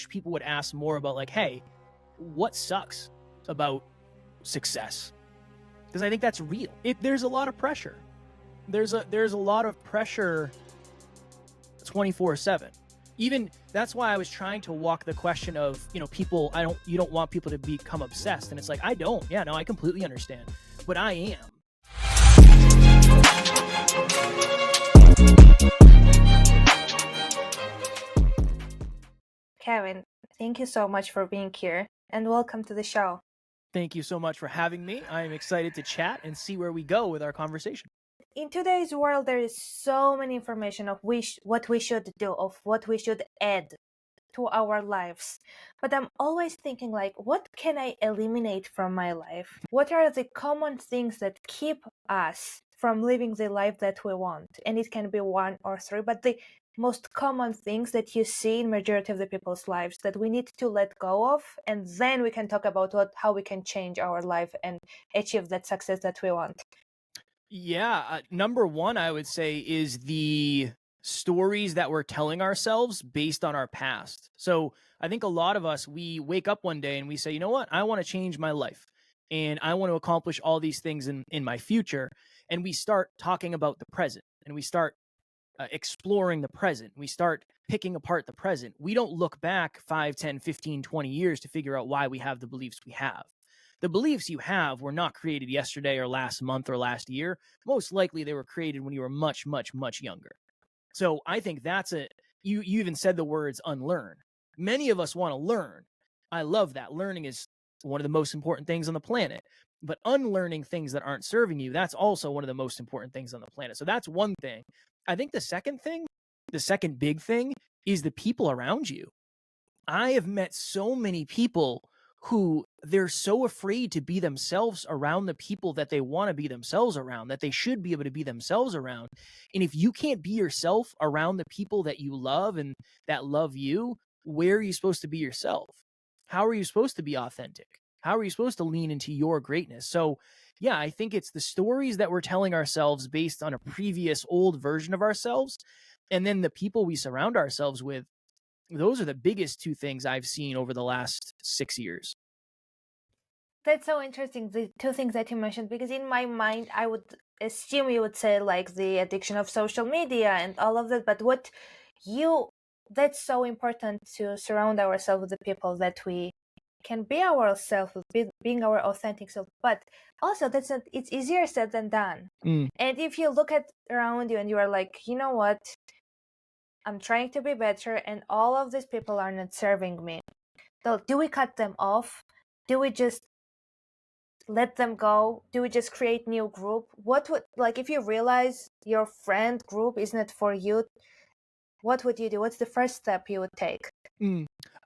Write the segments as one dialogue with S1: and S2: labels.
S1: people would ask more about like, hey, what sucks about success? Because I think that's real. There's a lot of pressure. There's a lot of pressure 24/7. Even that's why I was trying to walk the question of, people, you don't want people to become obsessed. And it's like, I don't. Yeah, no, I completely understand. But I am.
S2: Kevin, thank you so much for being here and welcome to the show.
S1: Thank you so much for having me. I am excited to chat and see where we go with our conversation.
S2: In today's world, there is so many information of what we should do, of what we should add to our lives. But I'm always thinking like, what can I eliminate from my life? What are the common things that keep us from living the life that we want? And it can be one or three, but the most common things that you see in majority of the people's lives that we need to let go of, and then we can talk about how we can change our life and achieve that success that we want.
S1: Yeah, number one, I would say, is the stories that we're telling ourselves based on our past. So I think a lot of us, we wake up one day and we say, you know what, I want to change my life and I want to accomplish all these things in my future. And we start talking about the present and we start exploring the present. We start picking apart the present. We don't look back 5, 10, 15, 20 years to figure out why we have the beliefs we have. The beliefs you have were not created yesterday or last month or last year. Most likely they were created when you were much, much, much younger. So I think that's you even said the words unlearn. Many of us want to learn. I love that. Learning is one of the most important things on the planet. But unlearning things that aren't serving you, that's also one of the most important things on the planet. So that's one thing. I think the second big thing is the people around you. I have met so many people who they're so afraid to be themselves around the people that they want to be themselves around, that they should be able to be themselves around. And if you can't be yourself around the people that you love and that love you, where are you supposed to be yourself? How are you supposed to be authentic? How are you supposed to lean into your greatness? So yeah, I think it's the stories that we're telling ourselves based on a previous old version of ourselves. And then the people we surround ourselves with, those are the biggest two things I've seen over the last 6 years.
S2: That's so interesting, the two things that you mentioned, because in my mind, I would assume you would say like the addiction of social media and all of that. But that's so important to surround ourselves with the people that we can be ourselves, being our authentic self. But also it's easier said than done. And if you look around you and you are like, you know what, I'm trying to be better and all of these people are not serving me. So do we cut them off? Do we just let them go? Do we just create new group? What would, like, if you realize your friend group is not for you, what would you do? What's the first step you would take?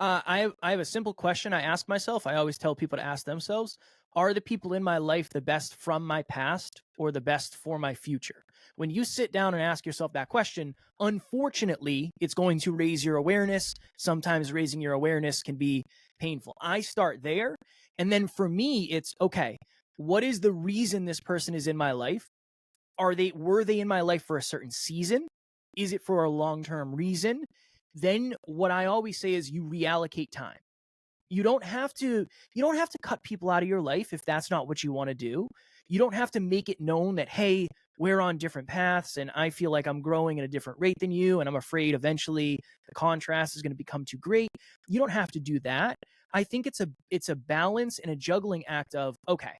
S1: I have a simple question I ask myself. I always tell people to ask themselves, are the people in my life the best from my past or the best for my future? When you sit down and ask yourself that question, unfortunately, it's going to raise your awareness. Sometimes raising your awareness can be painful. I start there. And then for me, it's okay, what is the reason this person is in my life? Were they in my life for a certain season? Is it for a long-term reason? Then what I always say is you reallocate time. You don't have to cut people out of your life if that's not what you want to do. You don't have to make it known that, hey, we're on different paths and I feel like I'm growing at a different rate than you and I'm afraid eventually the contrast is going to become too great. You don't have to do that. I think it's a balance and a juggling act of, okay,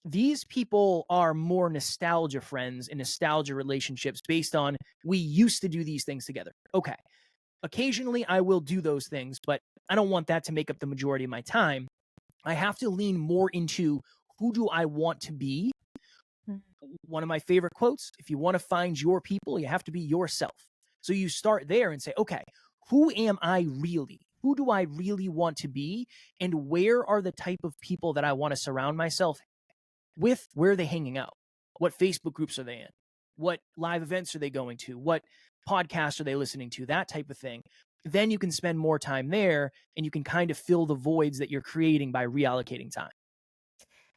S1: these people are more nostalgia friends and nostalgia relationships based on we used to do these things together. Okay. Occasionally I will do those things, but I don't want that to make up the majority of my time. I have to lean more into who do I want to be? One of my favorite quotes, if you want to find your people, you have to be yourself. So you start there and say, okay, who am I really? Who do I really want to be? And where are the type of people that I want to surround myself with? Where are they hanging out? What Facebook groups are they in? What live events are they going to? What podcasts are they listening to? That type of thing. Then you can spend more time there and you can kind of fill the voids that you're creating by reallocating time.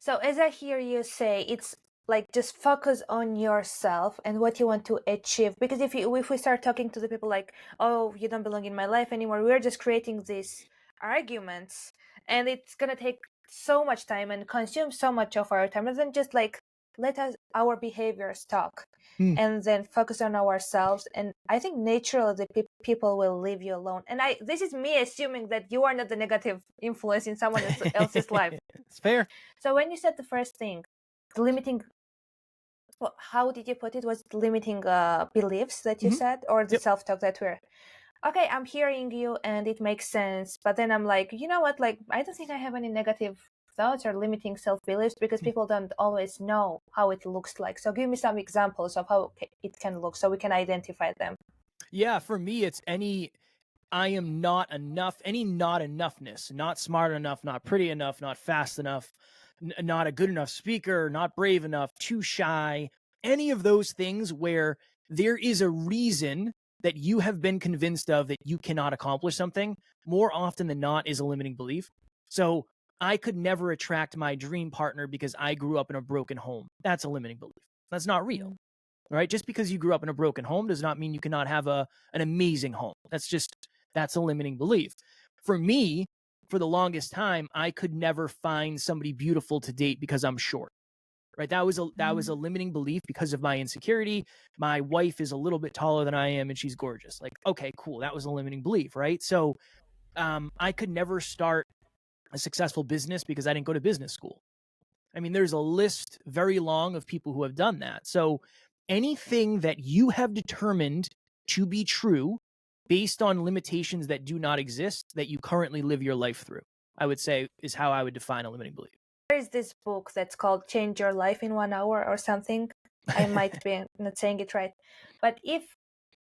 S2: So as I hear you say, it's like just focus on yourself and what you want to achieve. Because if we start talking to the people like, oh, you don't belong in my life anymore, we're just creating these arguments, and it's gonna take so much time and consume so much of our time, rather than just like let us our behaviors talk, and then focus on ourselves. And I think naturally the people will leave you alone. And this is me assuming that you are not the negative influence in someone else's life.
S1: It's fair.
S2: So when you said the first thing, the limiting, well, how did you put it? Was it limiting beliefs that you said, or the
S1: Yep.
S2: self-talk that were, okay, I'm hearing you and it makes sense, but then I'm like, you know what, like I don't think I have any negative thoughts or limiting self-beliefs, because people don't always know how it looks like. So give me some examples of how it can look so we can identify them.
S1: Yeah, for me, it's any I am not enough, any not enoughness, not smart enough, not pretty enough, not fast enough, not a good enough speaker, not brave enough, too shy, any of those things where there is a reason that you have been convinced of that you cannot accomplish something, more often than not is a limiting belief. So I could never attract my dream partner because I grew up in a broken home. That's a limiting belief. That's not real. Right? Just because you grew up in a broken home does not mean you cannot have an amazing home. That's a limiting belief. For me, for the longest time, I could never find somebody beautiful to date because I'm short. Right? That was a limiting belief because of my insecurity. My wife is a little bit taller than I am and she's gorgeous. Like, okay, cool. That was a limiting belief, right? So I could never start a successful business because I didn't go to business school. I mean, there's a list very long of people who have done that. So anything that you have determined to be true based on limitations that do not exist that you currently live your life through, I would say is how I would define a limiting belief.
S2: There is this book that's called Change Your Life in 1 Hour or something. I might be not saying it right. But if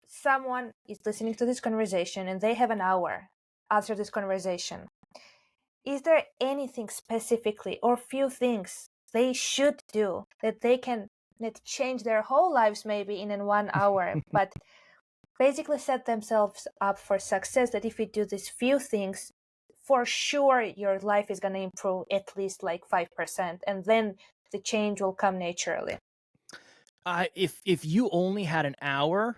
S2: someone is listening to this conversation and they have an hour after this conversation, is there anything specifically or few things they should do that they can not change their whole lives maybe in 1 hour, but basically set themselves up for success, that if you do these few things, for sure your life is going to improve at least like 5%, and then the change will come naturally?
S1: If you only had an hour,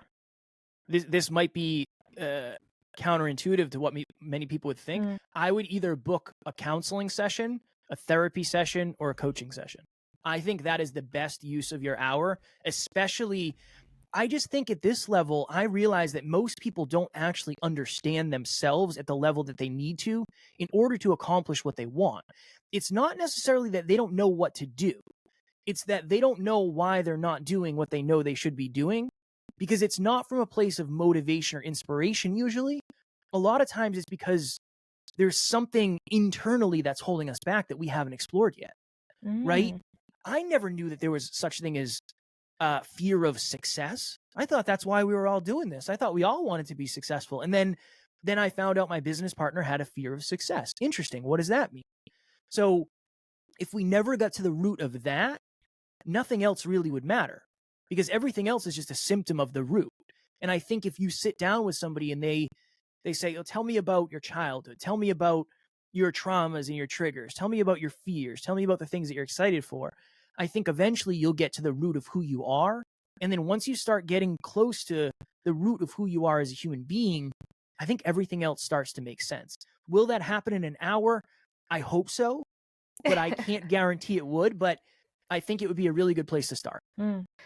S1: this might be counterintuitive to what many people would think. I would either book a counseling session, a therapy session, or a coaching session. I think that is the best use of your hour, especially I just think at this level, I realize that most people don't actually understand themselves at the level that they need to in order to accomplish what they want. It's not necessarily that they don't know what to do. It's that they don't know why they're not doing what they know they should be doing, because it's not from a place of motivation or inspiration usually. A lot of times it's because there's something internally that's holding us back that we haven't explored yet, right? I never knew that there was such thing as fear of success. I thought that's why we were all doing this. I thought we all wanted to be successful. And then I found out my business partner had a fear of success. Interesting. What does that mean? So if we never got to the root of that, nothing else really would matter, because everything else is just a symptom of the root. And I think if you sit down with somebody and they say, oh, tell me about your childhood, tell me about your traumas and your triggers, tell me about your fears, tell me about the things that you're excited for, I think eventually you'll get to the root of who you are. And then once you start getting close to the root of who you are as a human being, I think everything else starts to make sense. Will that happen in an hour? I hope so, but I can't guarantee it would. But I think it would be a really good place to start.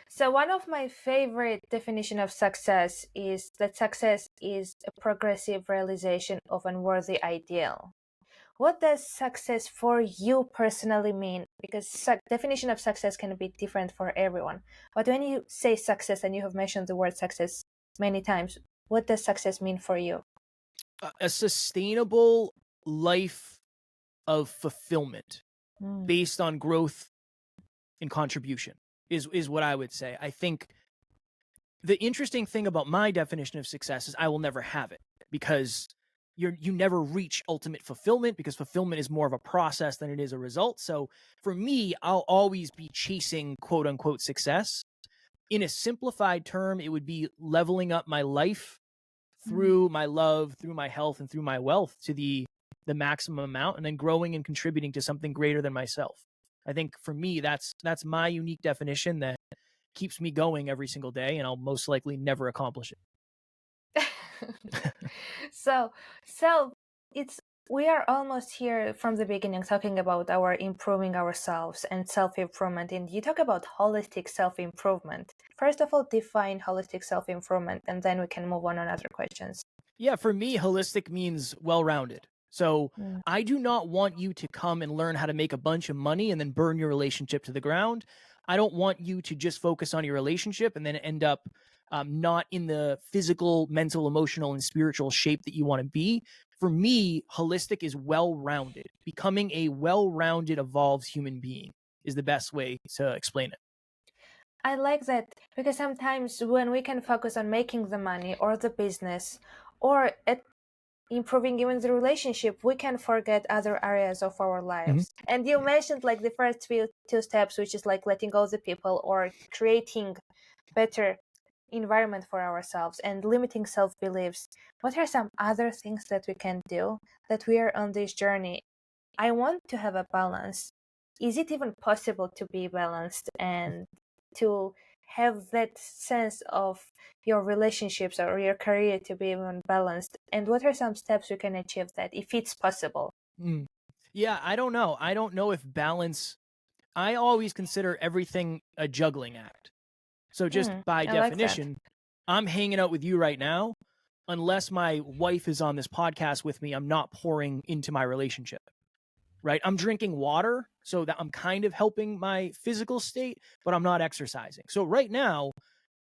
S2: So one of my favorite definition of success is that success is a progressive realization of an worthy ideal. What does success for you personally mean? Because definition of success can be different for everyone. But when you say success, and you have mentioned the word success many times, what does success mean for you?
S1: A sustainable life of fulfillment based on growth and contribution is what I would say. I think the interesting thing about my definition of success is I will never have it, because you never reach ultimate fulfillment, because fulfillment is more of a process than it is a result. So for me, I'll always be chasing quote unquote success. In a simplified term, it would be leveling up my life through my love, through my health, and through my wealth to the maximum amount, and then growing and contributing to something greater than myself. I think for me, that's my unique definition that keeps me going every single day, and I'll most likely never accomplish it.
S2: So, so it's we are almost here from the beginning talking about our improving ourselves and self-improvement, and you talk about holistic self-improvement. First of all, define holistic self-improvement, and then we can move on other questions.
S1: Yeah, for me, holistic means well-rounded. So
S2: Mm.
S1: I do not want you to come and learn how to make a bunch of money and then burn your relationship to the ground. I don't want you to just focus on your relationship and then end up not in the physical, mental, emotional, and spiritual shape that you want to be. For me, holistic is well-rounded. Becoming a well-rounded, evolved human being is the best way to explain it.
S2: I like that because sometimes when we can focus on making the money or the business or at improving even the relationship, we can forget other areas of our lives. And you mentioned like the first few two steps, which is like letting go of the people or creating better environment for ourselves and limiting self-beliefs. What are some other things that we can do that we are on this journey? I want to have a balance. Is it even possible to be balanced and to have that sense of your relationships or your career to be even balanced? And what are some steps we can achieve that if it's possible?
S1: Yeah, I don't know. I don't know if balance. I always consider everything a juggling act. So just by
S2: I like that.
S1: definition, I'm hanging out with you right now. Unless my wife is on this podcast with me, I'm not pouring into my relationship. Right? I'm drinking water, so that I'm kind of helping my physical state, but I'm not exercising. So right now,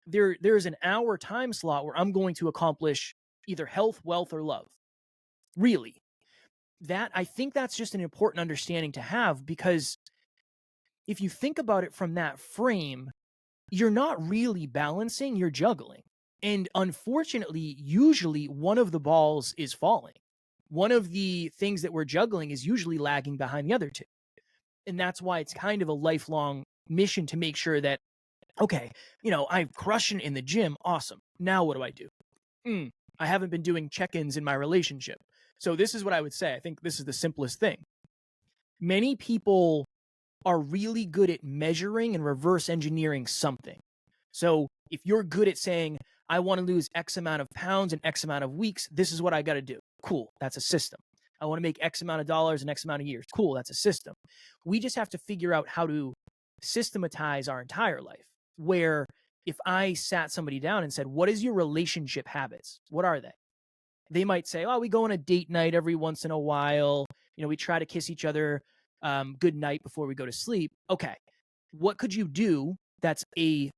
S1: there's an hour time slot where I'm going to accomplish either health, wealth, or love. Really. That I think that's just an important understanding to have, because if you think about it from that frame, you're not really balancing, you're juggling. And unfortunately, usually one of the balls is falling. One of the things that we're juggling is usually lagging behind the other two. And that's why it's kind of a lifelong mission to make sure that, okay, I'm crushing in the gym. Awesome. Now what do I do? I haven't been doing check-ins in my relationship. So this is what I would say. I think this is the simplest thing. Many people are really good at measuring and reverse engineering something. So if you're good at saying, I want to lose X amount of pounds in X amount of weeks, this is what I got to do. Cool. That's a system. I want to make X amount of dollars in X amount of years. Cool. That's a system. We just have to figure out how to systematize our entire life, where if I sat somebody down and said, what is your relationship habits? What are they? They might say, oh, we go on a date night every once in a while. We try to kiss each other good night before we go to sleep. Okay. What could you do that's a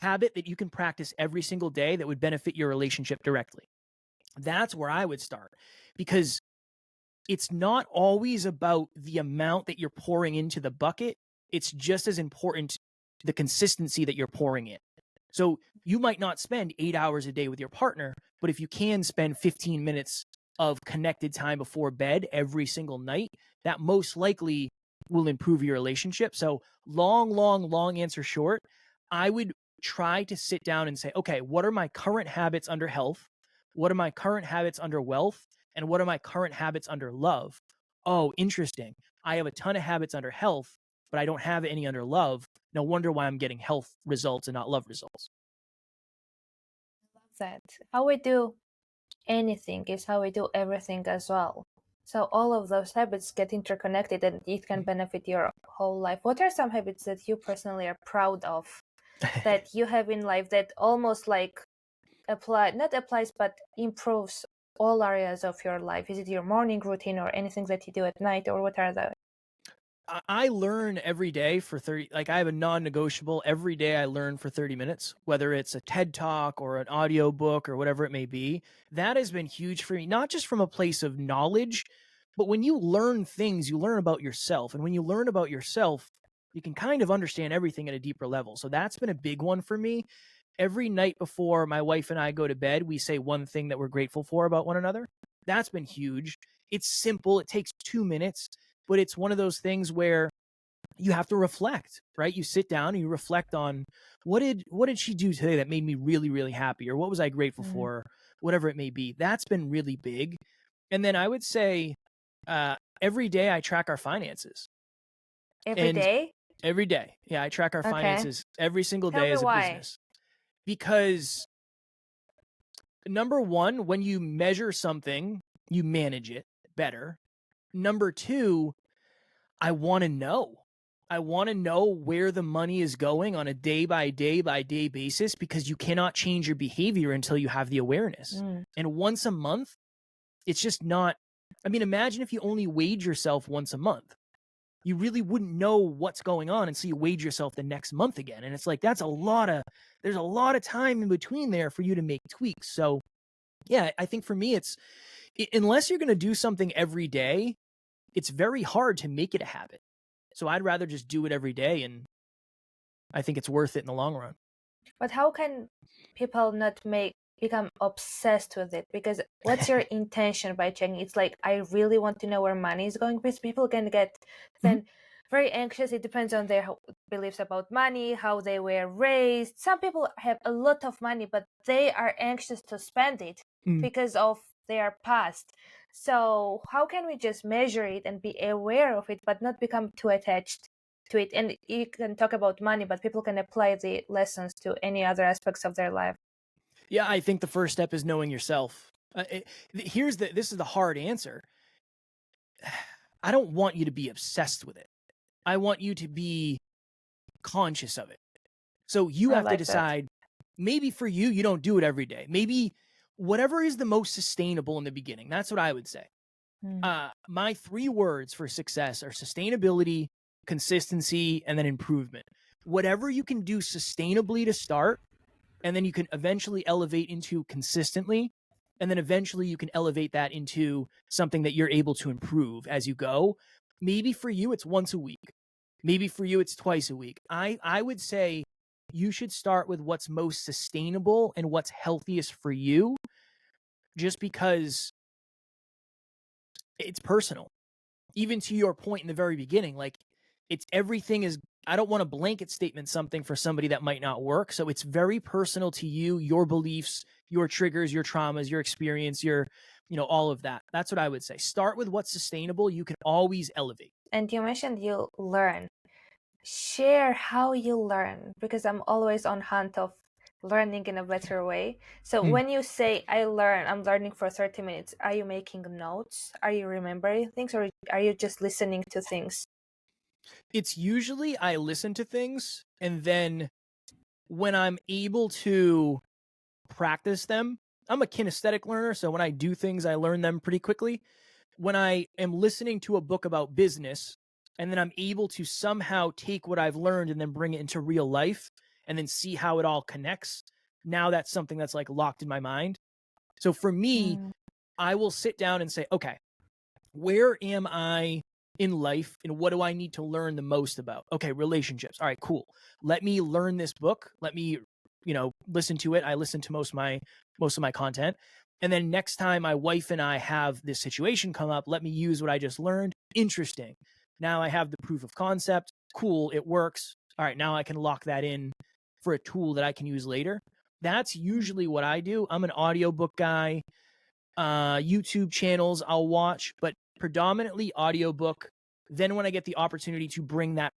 S1: habit that you can practice every single day that would benefit your relationship directly? That's where I would start, because it's not always about the amount that you're pouring into the bucket. It's just as important the consistency that you're pouring in. So you might not spend 8 hours a day with your partner, but if you can spend 15 minutes of connected time before bed every single night, that most likely will improve your relationship. So long answer short, I would try to sit down and say, okay, what are my current habits under health? What are my current habits under wealth? And what are my current habits under love? Oh, interesting. I have a ton of habits under health, but I don't have any under love. No wonder why I'm getting health results and not love results.
S2: That how we do anything is how we do everything as well. So all of those habits get interconnected and it can benefit your whole life. What are some habits that you personally are proud of that you have in life that almost like not applies but improves all areas of your life? Is it your morning routine or anything that you do at night, or what are those?
S1: I learn every day for 30, like I have a non-negotiable. Every day I learn for 30 minutes, whether it's a TED Talk or an audio book or whatever it may be. That has been huge for me, not just from a place of knowledge, but when you learn things, you learn about yourself. And when you learn about yourself, you can kind of understand everything at a deeper level. So that's been a big one for me. Every night before my wife and I go to bed, we say one thing that we're grateful for about one another. That's been huge. It's simple. It takes 2 minutes, but it's one of those things where you have to reflect, right? You sit down and you reflect on what did she do today that made me really, really happy, or what was I grateful for, whatever it may be. That's been really big. And then I would say every day I track our finances.
S2: Every
S1: And
S2: day?
S1: every day, yeah, I track our
S2: Okay.
S1: finances every single
S2: Tell
S1: day
S2: me
S1: as a
S2: why.
S1: business. Because number one, when you measure something, you manage it better. Number two, I want to know. I want to know where the money is going on a day by day basis, because you cannot change your behavior until you have the awareness. And once a month, it's just not. I mean, imagine if you only weighed yourself once a month. You really wouldn't know what's going on until you weighed yourself the next month again. And it's like, there's a lot of time in between there for you to make tweaks. So yeah, I think for me, it's unless you're going to do something every day, it's very hard to make it a habit. So I'd rather just do it every day, and I think it's worth it in the long run.
S2: But how can people not become obsessed with it? Because what's your intention by checking? It's like, I really want to know where money is going, because people can get then very anxious. It depends on their beliefs about money, how they were raised. Some people have a lot of money, but they are anxious to spend it because of their past. So how can we just measure it and be aware of it, but not become too attached to it? And you can talk about money, but people can apply the lessons to any other aspects of their life.
S1: Yeah, I think the first step is knowing yourself. This is the hard answer. I don't want you to be obsessed with it. I want you to be conscious of it. So you have to decide, maybe for you, you don't do it every day. Maybe whatever is the most sustainable in the beginning. That's what I would say. My 3 words for success are sustainability, consistency, and then improvement. Whatever you can do sustainably to start, and then you can eventually elevate into consistently, and then eventually you can elevate that into something that you're able to improve as you go. Maybe for you, it's once a week. Maybe for you, it's twice a week. I would say you should start with what's most sustainable and what's healthiest for you, just because it's personal. Even to your point in the very beginning, like, it's everything is, I don't want to blanket statement something for somebody that might not work. So it's very personal to you, your beliefs, your triggers, your traumas, your experience, your, all of that. That's what I would say. Start with what's sustainable. You can always elevate.
S2: And you mentioned you learn. Share how you learn, because I'm always on hunt of learning in a better way. So when you say I'm learning for 30 minutes, are you making notes? Are you remembering things, or are you just listening to things?
S1: It's usually I listen to things, and then when I'm able to practice them, I'm a kinesthetic learner. So when I do things, I learn them pretty quickly. When I am listening to a book about business, and then I'm able to somehow take what I've learned and then bring it into real life and then see how it all connects, now that's something that's like locked in my mind. So for me, I will sit down and say, okay, where am I in life and what do I need to learn the most about? Okay, relationships. All right, cool. Let me learn this book. Let me, listen to it. I listen to most of my content. And then next time my wife and I have this situation come up, let me use what I just learned. Interesting. Now I have the proof of concept. Cool, it works. All right, now I can lock that in for a tool that I can use later. That's usually what I do. I'm an audiobook guy. YouTube channels I'll watch, but predominantly audiobook. Then when I get the opportunity to bring that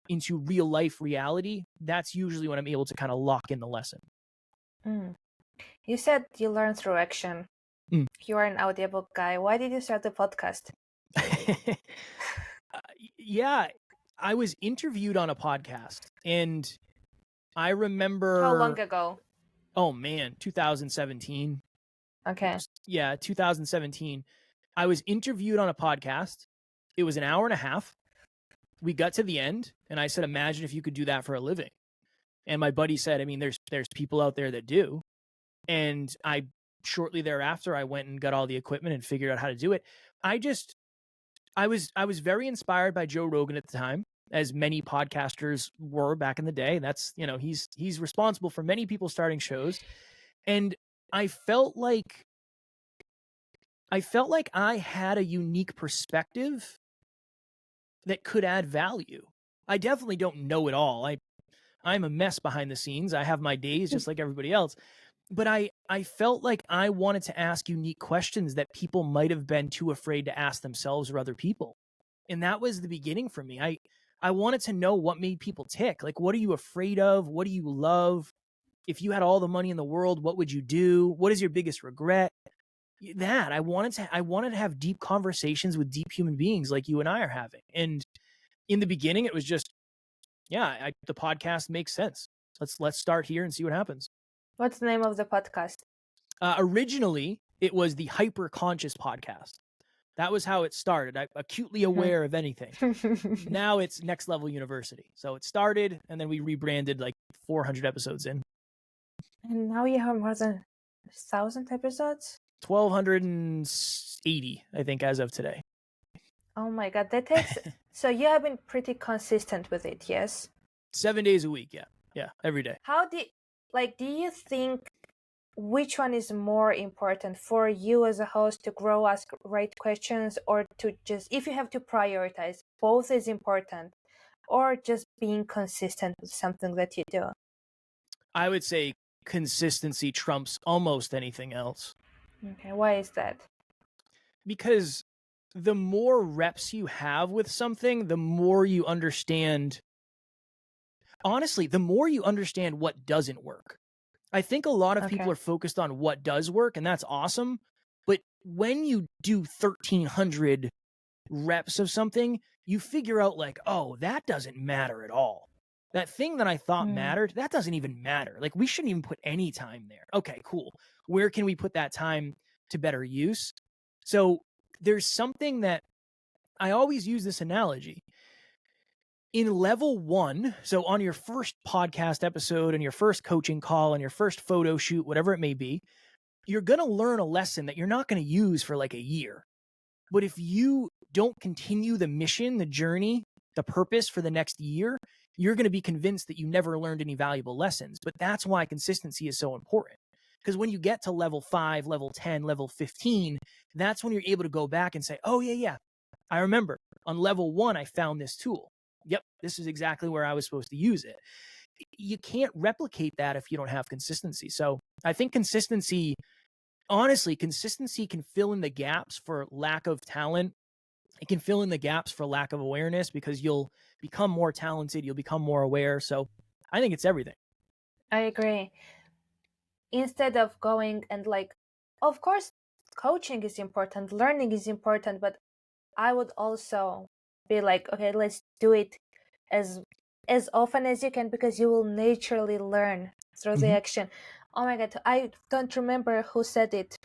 S1: into real life reality, that's usually when I'm able to kind of lock in the lesson.
S2: You said you learn through action. You are an audiobook guy. Why did you start the podcast?
S1: Yeah, I was interviewed on a podcast, and I remember.
S2: How long ago?
S1: Oh man, 2017.
S2: Okay.
S1: Yeah, 2017. I was interviewed on a podcast. It was an hour and a half. We got to the end, and I said, imagine if you could do that for a living. And my buddy said, I mean, there's people out there that do. And shortly thereafter, I went and got all the equipment and figured out how to do it. I was very inspired by Joe Rogan at the time, as many podcasters were back in the day. That's, he's responsible for many people starting shows. And I felt like I had a unique perspective that could add value. I definitely don't know it all. I'm a mess behind the scenes. I have my days just like everybody else. But I felt like I wanted to ask unique questions that people might have been too afraid to ask themselves or other people. And that was the beginning for me. I wanted to know what made people tick. Like, what are you afraid of? What do you love? If you had all the money in the world, what would you do? What is your biggest regret? That I wanted to have deep conversations with deep human beings like you and I are having. And in the beginning, it was just, yeah, the podcast makes sense. Let's start here and see what happens.
S2: What's the name of the podcast?
S1: Originally, it was the Hyper Conscious Podcast. That was how it started. I'm acutely aware of anything. Now it's Next Level University. So it started, and then we rebranded like 400 episodes in.
S2: And now you have more than 1,000 episodes?
S1: 1,280, I think, as of today.
S2: Oh my god, that takes... So you have been pretty consistent with it, yes?
S1: 7 days a week, yeah. Yeah, every day.
S2: Do you think which one is more important for you as a host to grow, ask right questions, or to just, if you have to prioritize, both is important, or just being consistent with something that you do?
S1: I would say consistency trumps almost anything else.
S2: Okay, why is that?
S1: Because the more reps you have with something, the more you understand. Honestly, the more you understand what doesn't work. I think a lot of people are focused on what does work, and that's awesome. But when you do 1,300 reps of something, you figure out like, oh, that doesn't matter at all. That thing that I thought mattered, that doesn't even matter. Like, we shouldn't even put any time there. Okay, cool. Where can we put that time to better use? So there's something that I always use this analogy. In level 1, so on your first podcast episode and your first coaching call and your first photo shoot, whatever it may be, you're going to learn a lesson that you're not going to use for like a year. But if you don't continue the mission, the journey, the purpose for the next year, you're going to be convinced that you never learned any valuable lessons. But that's why consistency is so important. Because when you get to level 5, level 10, level 15, that's when you're able to go back and say, oh, yeah, I remember on level 1, I found this tool. Yep, this is exactly where I was supposed to use it. You can't replicate that if you don't have consistency. So I think consistency can fill in the gaps for lack of talent. It can fill in the gaps for lack of awareness because you'll become more talented, you'll become more aware. So I think it's everything.
S2: I agree. Instead of going and of course, coaching is important, learning is important, but I would also be like, okay, let's do it as often as you can, because you will naturally learn through the action. Oh my god, I don't remember who said it.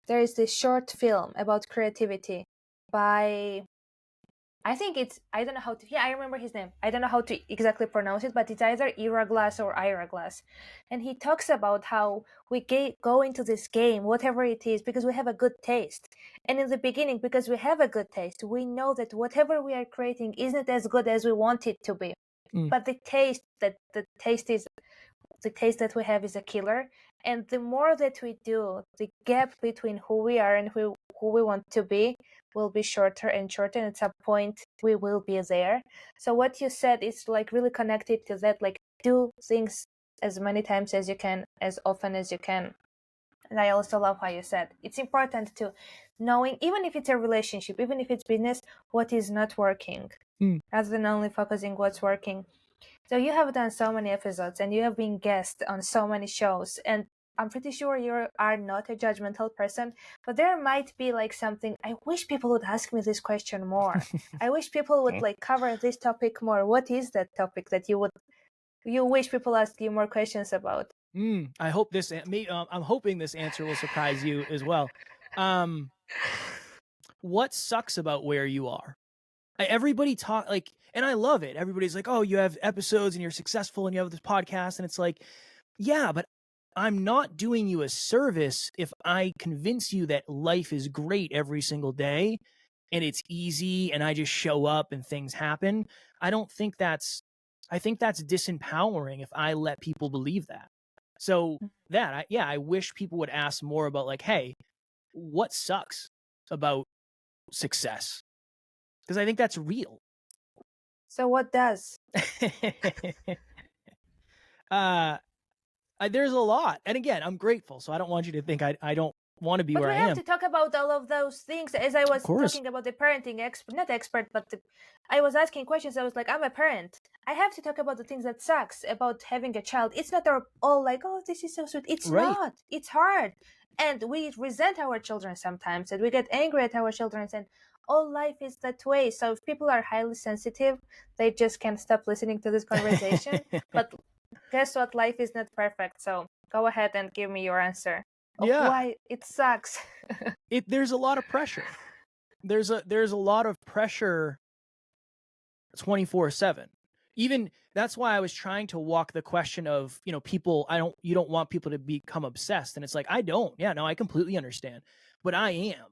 S2: There is this short film about creativity by, I don't know how to, I remember his name. I don't know how to exactly pronounce it, but it's either Ira Glass or Ira Glass. And he talks about how we go into this game, whatever it is, because we have a good taste. And in the beginning, because we have a good taste, we know that whatever we are creating isn't as good as we want it to be. But the taste that we have is a killer. And the more that we do, the gap between who we are and who we want to be will be shorter and shorter, and at some point we will be there. So what you said is really connected to that, do things as many times as you can, as often as you can. And I also love how you said it's important to knowing, even if it's a relationship, even if it's business, what is not working, rather than only focusing what's working. So you have done so many episodes and you have been guest on so many shows, and I'm pretty sure you are not a judgmental person, but there might be something, I wish people would ask me this question more. I wish people would cover this topic more. What is that topic that you wish people ask you more questions about?
S1: I hope I'm hoping this answer will surprise you as well. What sucks about where you are? Everybody talk and I love it. Everybody's like, oh, you have episodes and you're successful and you have this podcast. And it's like, yeah, but I'm not doing you a service if I convince you that life is great every single day and it's easy and I just show up and things happen. I think that's disempowering if I let people believe that. So I wish people would ask more about hey, what sucks about success? Because I think that's real.
S2: So what does?
S1: There's a lot. And again, I'm grateful. So I don't want you to think I don't want to be
S2: But
S1: where
S2: we
S1: I
S2: have
S1: am.
S2: to talk about all of those things. As I
S1: Of
S2: was
S1: course.
S2: talking about the parenting expert, not expert, but I was asking questions. I was like, I'm a parent. I have to talk about the things that sucks about having a child. It's not all like, oh, this is so sweet. It's
S1: Right.
S2: not. It's hard, and we resent our children sometimes, and we get angry at our children. And all life is that way. So if people are highly sensitive, they just can't stop listening to this conversation. But guess what? Life is not perfect. So go ahead and give me your answer of
S1: Yeah.
S2: why it sucks.
S1: There's a lot of pressure. There's a lot of pressure 24/7. Even that's why I was trying to walk the question of, people, you don't want people to become obsessed. And it's like, I don't. Yeah, no, I completely understand. But I am.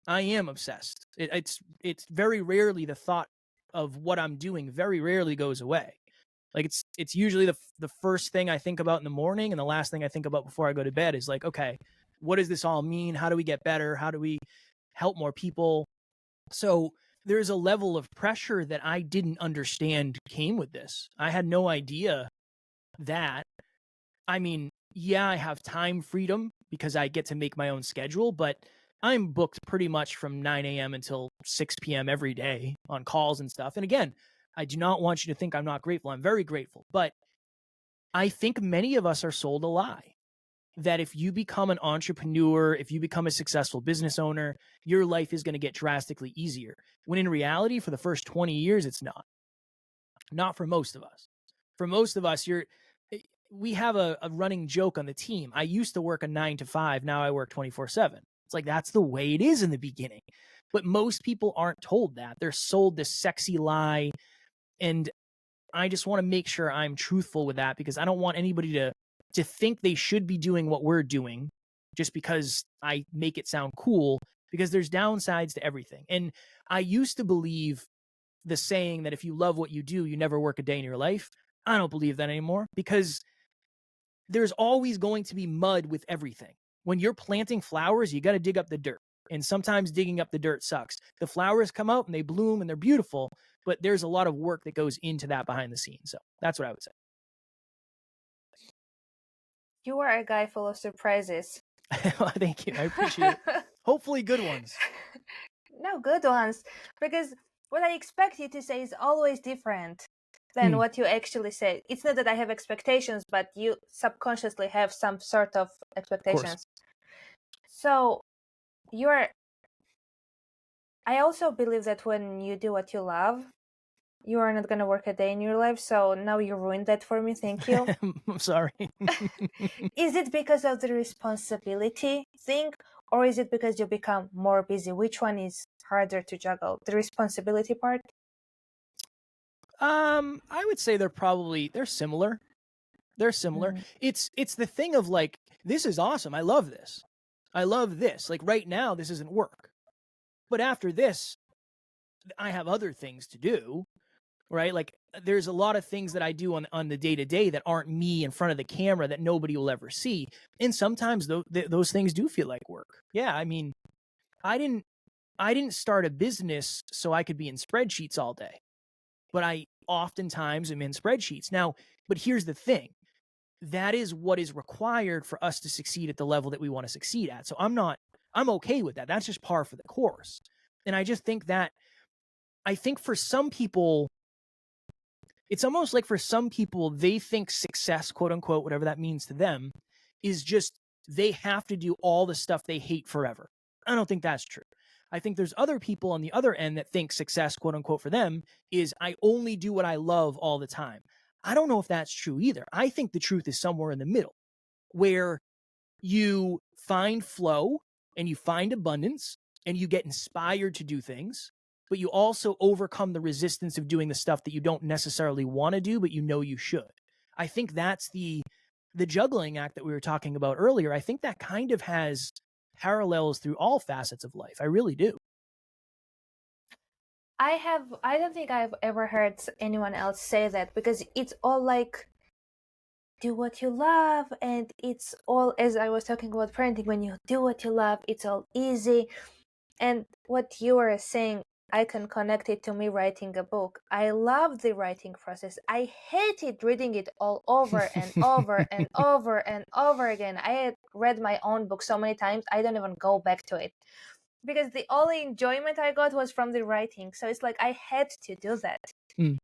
S1: I am obsessed. It's very rarely the thought of what I'm doing very rarely goes away. Like it's usually the first thing I think about in the morning, and the last thing I think about before I go to bed is like, okay, what does this all mean? How do we get better? How do we help more people? So there's a level of pressure that I didn't understand came with this. I had no idea that. I mean, yeah, I have time freedom because I get to make my own schedule, but I'm booked pretty much from 9 a.m. until 6 p.m. every day on calls and stuff. And again, I do not want you to think I'm not grateful. I'm very grateful. But I think many of us are sold a lie that if you become an entrepreneur, if you become a successful business owner, your life is going to get drastically easier. When in reality, for the first 20 years, it's not. Not for most of us. For most of us, we have a running joke on the team. I used to work a 9 to 5. Now I work 24/7. It's like, that's the way it is in the beginning. But most people aren't told that. They're sold this sexy lie. And I just want to make sure I'm truthful with that, because I don't want anybody to think they should be doing what we're doing just because I make it sound cool, because there's downsides to everything. And I used to believe the saying that if you love what you do, you never work a day in your life. I don't believe that anymore, because there's always going to be mud with everything. When you're planting flowers, you got to dig up the dirt. And sometimes digging up the dirt sucks. The flowers come out and they bloom and they're beautiful, but there's a lot of work that goes into that behind the scenes. So that's what I would say.
S2: You are a guy full of surprises.
S1: Well, thank you. I appreciate it. Hopefully good ones.
S2: No, good ones. Because what I expect you to say is always different than what you actually say. It's not that I have expectations, but you subconsciously have some sort of expectations. So I also believe that when you do what you love, you are not going to work a day in your life. So now you ruined that for me. Thank you.
S1: I'm sorry.
S2: Is it because of the responsibility thing, or is it because you become more busy? Which one is harder to juggle? The responsibility part?
S1: I would say they're similar. They're similar. It's the thing of like, this is awesome. I love this. I love this. Like right now, this isn't work. But after this, I have other things to do, right? Like there's a lot of things that I do on the day to day that aren't me in front of the camera that nobody will ever see. And sometimes those things do feel like work. Yeah. I mean, I didn't start a business so I could be in spreadsheets all day, but I oftentimes am in spreadsheets. Now, but here's the thing. That is what is required for us to succeed at the level that we want to succeed at. So I'm okay with that. That's just par for the course. And I just think that, I think for some people, it's almost like for some people, they think success, quote unquote, whatever that means to them, is just they have to do all the stuff they hate forever. I don't think that's true. I think there's other people on the other end that think success, quote unquote, for them is I only do what I love all the time. I don't know if that's true either. I think the truth is somewhere in the middle, where you find flow and you find abundance and you get inspired to do things, but you also overcome the resistance of doing the stuff that you don't necessarily want to do, but you know you should. I think that's the juggling act that we were talking about earlier. I think that kind of has parallels through all facets of life. I really do.
S2: I don't think I've ever heard anyone else say that, because it's all like, do what you love, and it's all, as I was talking about parenting, when you do what you love, it's all easy. And what you are saying I can connect it to me writing a book. I love the writing process. I hated reading it all over and over and over and over again. I had read my own book so many times, I don't even go back to it because the only enjoyment I got was from the writing. So it's like I had to do that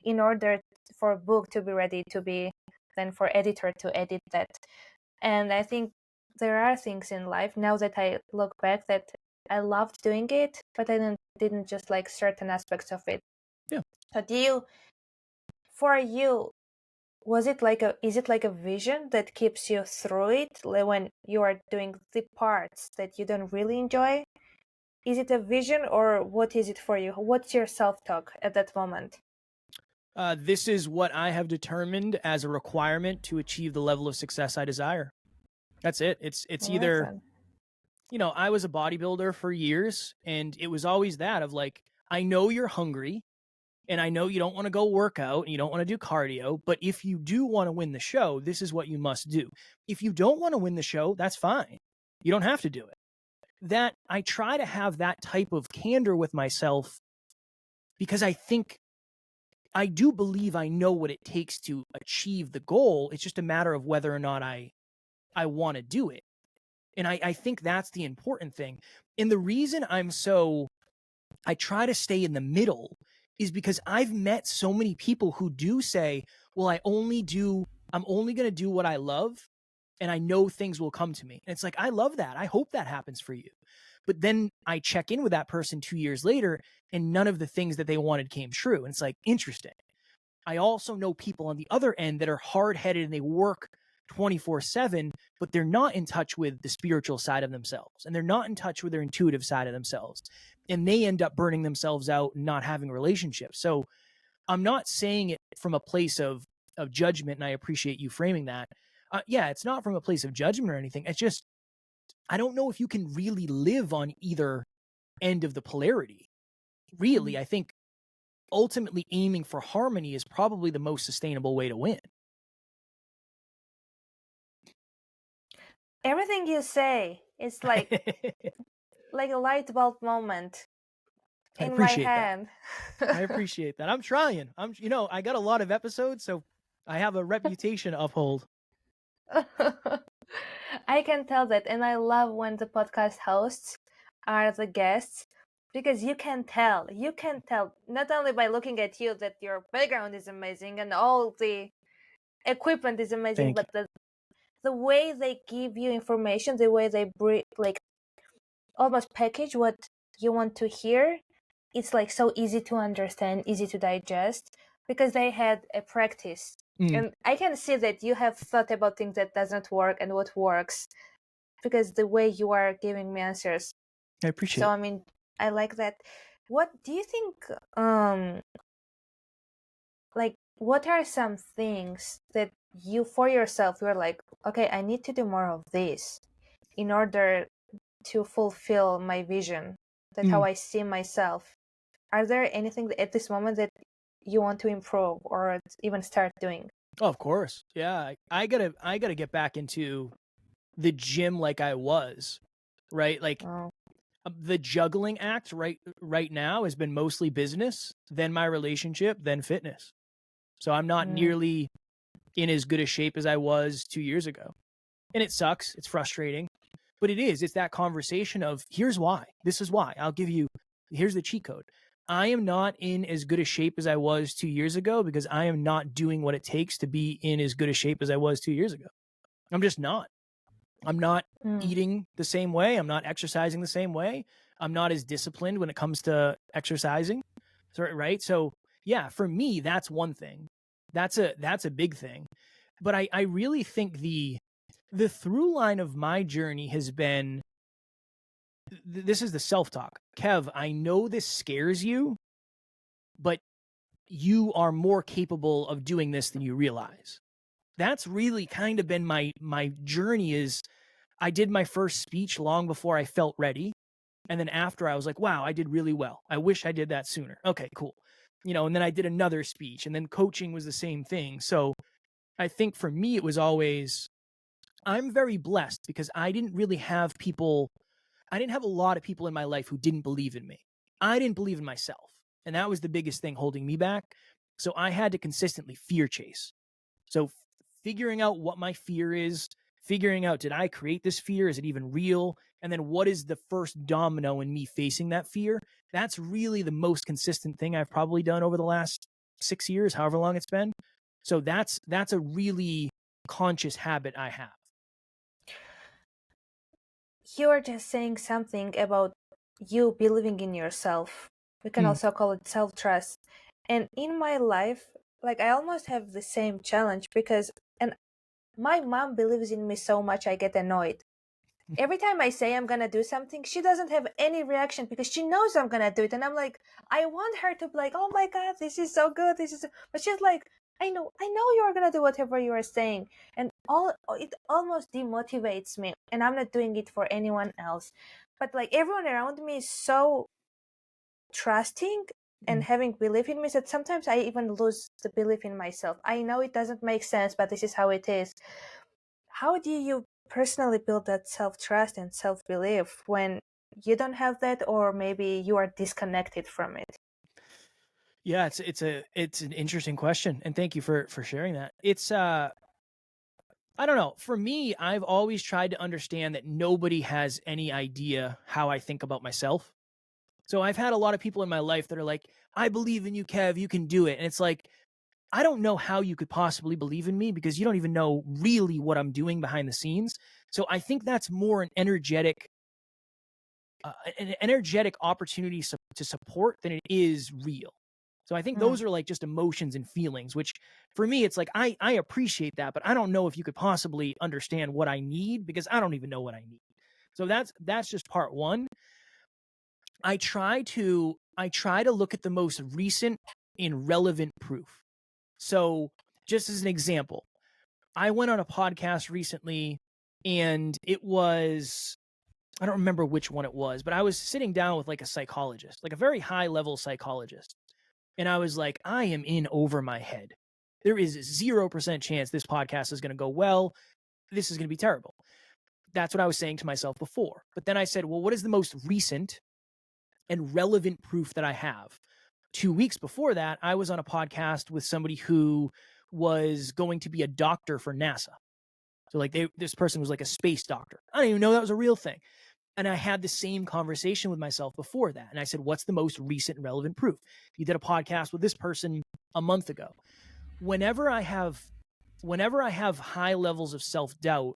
S2: in order for a book to be ready to be then for editor to edit that. And I think there are things in life now that I look back that I loved doing it, but I didn't just like certain aspects of it.
S1: Yeah.
S2: So for you, is it like a vision that keeps you through it when you are doing the parts that you don't really enjoy? Is it a vision or what is it for you? What's your self-talk at that moment?
S1: This is what I have determined as a requirement to achieve the level of success I desire. That's it. It's either,
S2: Excellent.
S1: I was a bodybuilder for years, and it was always that of like, I know you're hungry, and I know you don't want to go work out and you don't want to do cardio, but if you do want to win the show, this is what you must do. If you don't want to win the show, that's fine. You don't have to do it. That I try to have that type of candor with myself because I do believe I know what it takes to achieve the goal. It's just a matter of whether or not I want to do it. And I think that's the important thing. And the reason I try to stay in the middle is because I've met so many people who do say, well, I'm only going to do what I love and I know things will come to me. And it's like, I love that. I hope that happens for you. But then I check in with that person 2 years later and none of the things that they wanted came true. And it's like, interesting. I also know people on the other end that are hard-headed and they work 24/7, but they're not in touch with the spiritual side of themselves and they're not in touch with their intuitive side of themselves. And they end up burning themselves out and not having relationships. So I'm not saying it from a place of judgment, and I appreciate you framing that. Yeah, it's not from a place of judgment or anything. It's just, I don't know if you can really live on either end of the polarity. Really, I think ultimately aiming for harmony is probably the most sustainable way to win.
S2: Everything you say is like like a light bulb moment
S1: I
S2: in my
S1: appreciate that.
S2: hand.
S1: I appreciate that. I'm trying. I got a lot of episodes, so I have a reputation to uphold.
S2: I can tell that, and I love when the podcast hosts are the guests because you can tell not only by looking at you that your background is amazing and all the equipment is amazing,
S1: Thank
S2: but the way they give you information, the way they like almost package what you want to hear, it's like so easy to understand, easy to digest because they had a practice. And I can see that you have thought about things that doesn't work and what works because the way you are giving me answers.
S1: I appreciate
S2: So
S1: it.
S2: I mean, I like that. What do you think like what are some things that you for yourself you're like, okay, I need to do more of this in order to fulfill my vision, that how I see myself? Are there anything at this moment that you want to improve or even start doing?
S1: Oh, of course. Yeah. I gotta get back into the gym like I was, right? Like
S2: Oh.
S1: the juggling act right now has been mostly business, then my relationship, then fitness. So I'm not nearly in as good a shape as I was 2 years ago. And it sucks. It's frustrating. But it's that conversation of here's why. This is why. Here's the cheat code. I am not in as good a shape as I was 2 years ago because I am not doing what it takes to be in as good a shape as I was 2 years ago. I'm just not. I'm not eating the same way. I'm not exercising the same way. I'm not as disciplined when it comes to exercising. Right? So yeah, for me, that's one thing. That's a big thing. But I really think the through line of my journey has been this is the self-talk. Kev, I know this scares you, but you are more capable of doing this than you realize. That's really kind of been my journey. Is I did my first speech long before I felt ready. And then after I was like, wow, I did really well. I wish I did that sooner. Okay, cool. And then I did another speech, and then coaching was the same thing. So I think for me, it was always, I'm very blessed because I didn't have a lot of people in my life who didn't believe in me. I didn't believe in myself. And that was the biggest thing holding me back. So I had to consistently fear chase. So figuring out what my fear is, figuring out, did I create this fear? Is it even real? And then what is the first domino in me facing that fear? That's really the most consistent thing I've probably done over the last 6 years, however long it's been. So that's a really conscious habit I have.
S2: You're just saying something about you believing in yourself. We can also call it self-trust. And in my life, like I almost have the same challenge because and my mom believes in me so much I get annoyed. Every time I say I'm gonna do something, she doesn't have any reaction because she knows I'm gonna do it. And I'm like, I want her to be like, oh my God, this is so good. But she's like, I know you're gonna do whatever you are saying. And it almost demotivates me. And I'm not doing it for anyone else. But like everyone around me is so trusting and having belief in me that sometimes I even lose the belief in myself. I know it doesn't make sense, but this is how it is. How do you personally build that self-trust and self-belief when you don't have that, or maybe you are disconnected from it?
S1: Yeah, it's an interesting question, and thank you for sharing that. It's I don't know. For me, I've always tried to understand that nobody has any idea how I think about myself. So I've had a lot of people in my life that are like, "I believe in you, Kev. You can do it." And it's like, I don't know how you could possibly believe in me because you don't even know really what I'm doing behind the scenes. So I think that's more an energetic opportunity to support than it is real. So I think
S2: Mm.
S1: those are like just emotions and feelings, which for me, it's like, I appreciate that, but I don't know if you could possibly understand what I need because I don't even know what I need. So that's just part one. I try to look at the most recent and relevant proof. So just as an example, I went on a podcast recently and it was, I don't remember which one it was, but I was sitting down with like a psychologist, like a very high level psychologist. And I was like, I am in over my head. There is 0% chance this podcast is going to go well. This is going to be terrible. That's what I was saying to myself before. But then I said, well, what is the most recent and relevant proof that I have? 2 weeks before that, I was on a podcast with somebody who was going to be a doctor for NASA. So like this person was like a space doctor. I didn't even know that was a real thing. And I had the same conversation with myself before that. And I said, what's the most recent and relevant proof? You did a podcast with this person a month ago. Whenever I have high levels of self-doubt,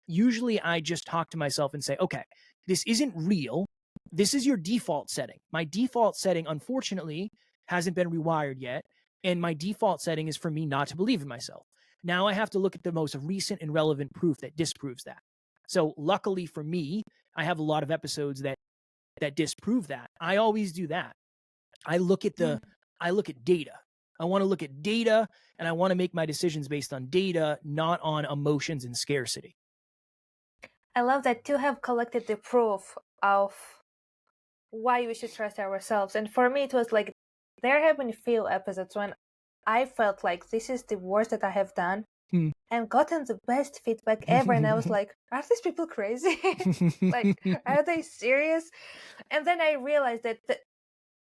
S1: usually I just talk to myself and say, okay, this isn't real. This is your default setting. My default setting, unfortunately, hasn't been rewired yet. And my default setting is for me not to believe in myself. Now I have to look at the most recent and relevant proof that disproves that. So luckily for me, I have a lot of episodes that disprove that. I always do that. I look at data. I want to look at data and I want to make my decisions based on data, not on emotions and scarcity.
S2: I love that you have collected the proof of why we should trust ourselves. And for me, it was like there have been a few episodes when I felt like this is the worst that I have done and gotten the best feedback ever. And I was like, are these people crazy? Like, are they serious? And then I realized that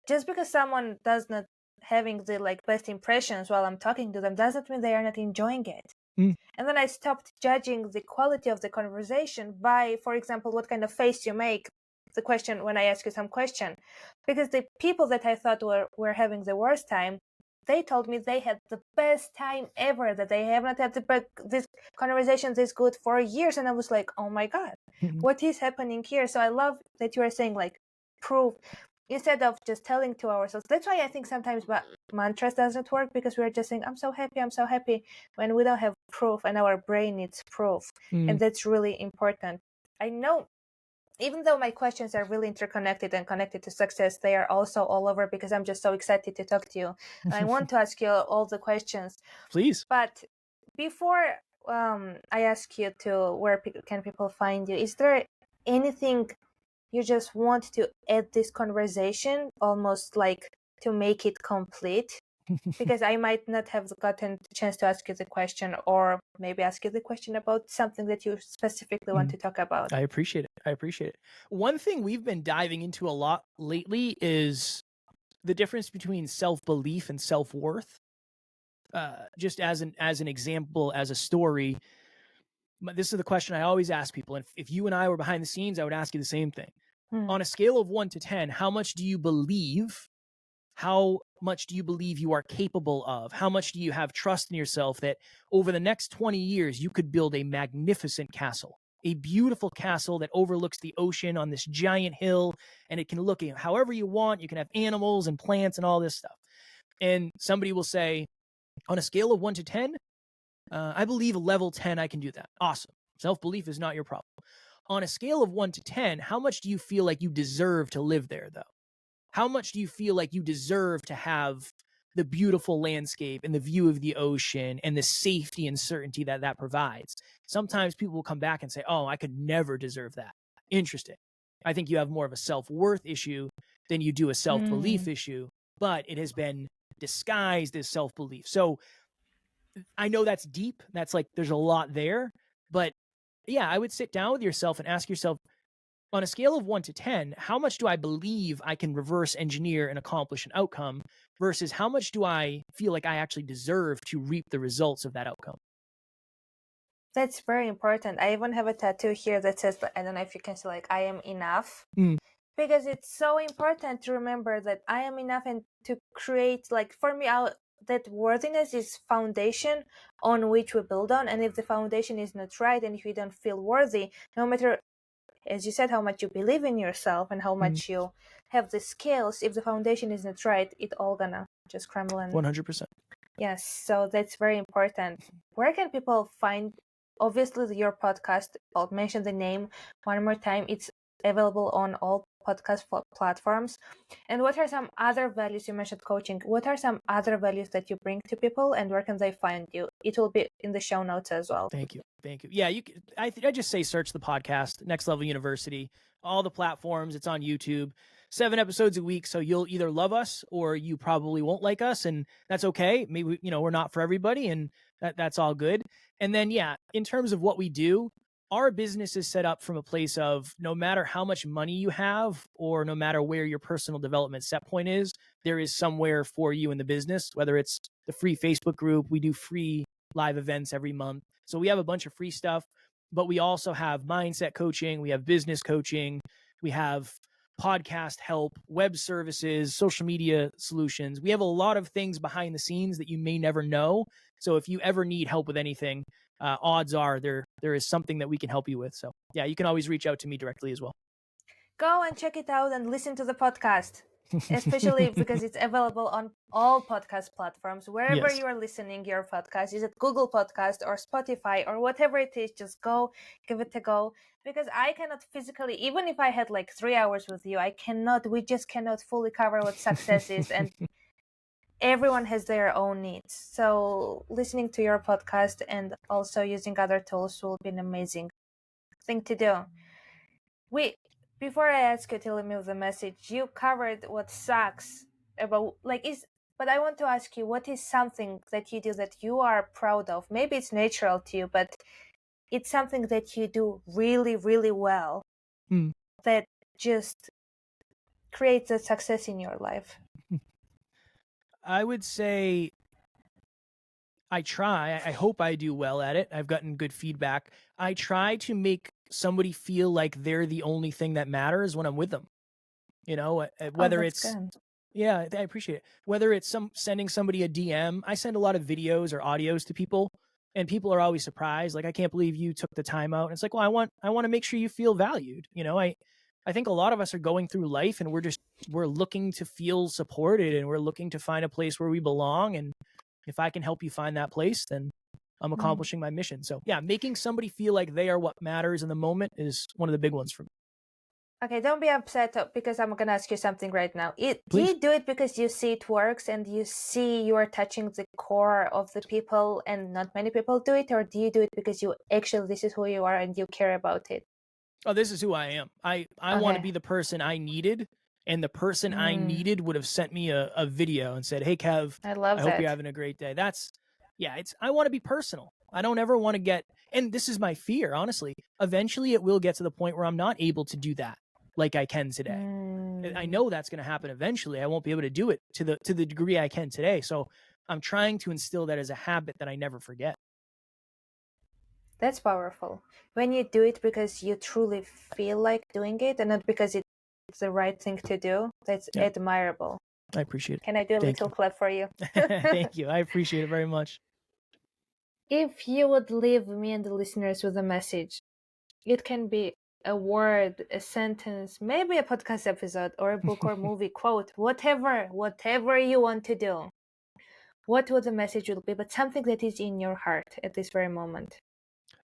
S2: just because someone does not having the like best impressions while I'm talking to them doesn't mean they are not enjoying it. And then I stopped judging the quality of the conversation by, for example, what kind of face you make the question when I ask you some question. Because the people that I thought were having the worst time, they told me they had the best time ever, that they have not had this conversation this good for years. And I was like, oh my God, what is happening here? So I love that you are saying like proof instead of just telling to ourselves. That's why I think sometimes mantras doesn't work, because we're just saying, I'm so happy, when we don't have proof and our brain needs proof. And that's really important. I know, even though my questions are really interconnected and connected to success, they are also all over because I'm just so excited to talk to you. And I want to ask you all the questions.
S1: Please.
S2: But before I ask you to where can people find you, is there anything you just want to add this conversation, almost like to make it complete? Because I might not have gotten the chance to ask you the question, or maybe ask you the question about something that you specifically want to talk about.
S1: I appreciate it. One thing we've been diving into a lot lately is the difference between self-belief and self-worth, just as an example, as a story, this is the question I always ask people. And if you and I were behind the scenes, I would ask you the same thing. On a scale of 1 to 10, how much do you believe? How much do you believe you are capable of? How much do you have trust in yourself that over the next 20 years, you could build a magnificent castle, a beautiful castle that overlooks the ocean on this giant hill, and it can look however you want. You can have animals and plants and all this stuff. And somebody will say, on a scale of 1 to 10, I believe level 10, I can do that. Awesome. Self-belief is not your problem. On a scale of 1 to 10, how much do you feel like you deserve to live there, though? How much do you feel like you deserve to have the beautiful landscape and the view of the ocean and the safety and certainty that that provides? Sometimes people will come back and say, oh, I could never deserve that. Interesting. I think you have more of a self-worth issue than you do a self-belief issue, but it has been disguised as self-belief. So I know that's deep. That's like, there's a lot there, but yeah, I would sit down with yourself and ask yourself, on a scale of 1 to 10, how much do I believe I can reverse engineer and accomplish an outcome versus how much do I feel like I actually deserve to reap the results of that outcome?
S2: That's very important. I even have a tattoo here that says, I don't know if you can see, like, I am enough. Because it's so important to remember that I am enough and to create, like, for me, that worthiness is foundation on which we build on. And if the foundation is not right and if you don't feel worthy, no matter, as you said, how much you believe in yourself and how much you have the skills, if the foundation is not right, it all gonna just crumble. And
S1: 100%.
S2: Yes, so that's very important. Where can people find, obviously, your podcast? I'll mention the name one more time. It's available on all podcast platforms. And what are some other values? You mentioned coaching. What are some other values that you bring to people, and where can they find you? It will be in the show notes as well.
S1: Thank you. Yeah, I just say search the podcast, Next Level University, all the platforms. It's on YouTube, 7 episodes a week. So you'll either love us or you probably won't like us, and that's okay. Maybe, we're not for everybody, and that's all good. And then, yeah, in terms of what we do, our business is set up from a place of no matter how much money you have or no matter where your personal development set point is, there is somewhere for you in the business, whether it's the free Facebook group. We do free live events every month. So we have a bunch of free stuff, but we also have mindset coaching. We have business coaching. We have podcast help, web services, social media solutions. We have a lot of things behind the scenes that you may never know. So if you ever need help with anything, odds are there is something that we can help you with. So yeah, you can always reach out to me directly as well.
S2: Go and check it out and listen to the podcast, especially because it's available on all podcast platforms. Wherever you are listening your podcast, is it Google Podcast or Spotify or whatever it is, just go, give it a go. Because I cannot physically, even if I had like 3 hours with you, we just cannot fully cover what success is. And everyone has their own needs. So listening to your podcast and also using other tools will be an amazing thing to do. Before I ask you to leave me with a message, you covered what sucks about, but I want to ask you, what is something that you do that you are proud of? Maybe it's natural to you, but it's something that you do really, really well that just creates a success in your life.
S1: I would say I try. I hope I do well at it. I've gotten good feedback. I try to make somebody feel like they're the only thing that matters when I'm with them. Whether it's good. Yeah, I appreciate it. Whether it's sending somebody a DM, I send a lot of videos or audios to people, and people are always surprised. Like, I can't believe you took the time out. And it's like, well, I want to make sure you feel valued. I think a lot of us are going through life and we're looking to feel supported and we're looking to find a place where we belong. And if I can help you find that place, then I'm accomplishing my mission. So yeah, making somebody feel like they are what matters in the moment is one of the big ones for me.
S2: Okay, don't be upset because I'm going to ask you something right now. Do you do it because you see it works and you see you are touching the core of the people and not many people do it? Or do you do it because this is who you are and you care about it?
S1: Oh, this is who I am. I want to be the person I needed, and the person I needed would have sent me a video and said, "Hey, Kev, I hope you're having a great day." I want to be personal. I don't ever want to get, and this is my fear, honestly. Eventually, it will get to the point where I'm not able to do that. like I can today. I know that's going to happen eventually. I won't be able to do it to the degree I can today. So I'm trying to instill that as a habit that I never forget.
S2: That's powerful. When you do it because you truly feel like doing it and not because it's the right thing to do, that's admirable.
S1: I appreciate it.
S2: Can I do a little clap for you?
S1: Thank you. I appreciate it very much.
S2: If you would leave me and the listeners with a message, it can be a word, a sentence, maybe a podcast episode or a book or movie quote, whatever you want to do. What would the message will be, but something that is in your heart at this very moment?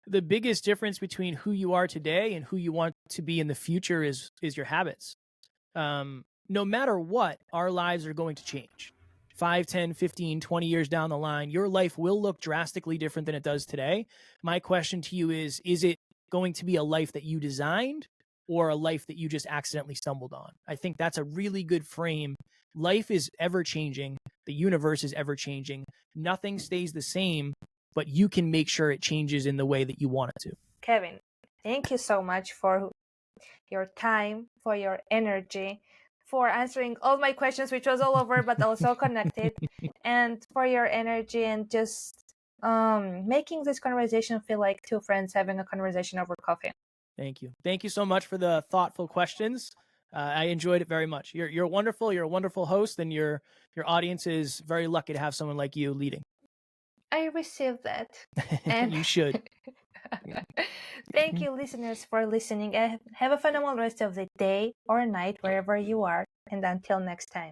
S1: The biggest difference between who you are today and who you want to be in the future is your habits. No matter what, our lives are going to change. 5, 10, 15, 20 years down the line, your life will look drastically different than it does today. My question to you is it going to be a life that you designed or a life that you just accidentally stumbled on? I think that's a really good frame. Life is ever changing. The universe is ever changing. Nothing stays the same, but you can make sure it changes in the way that you want it to.
S2: Kevin, thank you so much for your time, for your energy, for answering all my questions, which was all over but also connected, and for your energy and just making this conversation feel like two friends having a conversation over coffee.
S1: Thank you. Thank you so much for the thoughtful questions. I enjoyed it very much. You're wonderful. You're a wonderful host, and your audience is very lucky to have someone like you leading.
S2: I received that. And
S1: you should.
S2: Thank you, listeners, for listening. And have a phenomenal rest of the day or night, wherever you are. And until next time.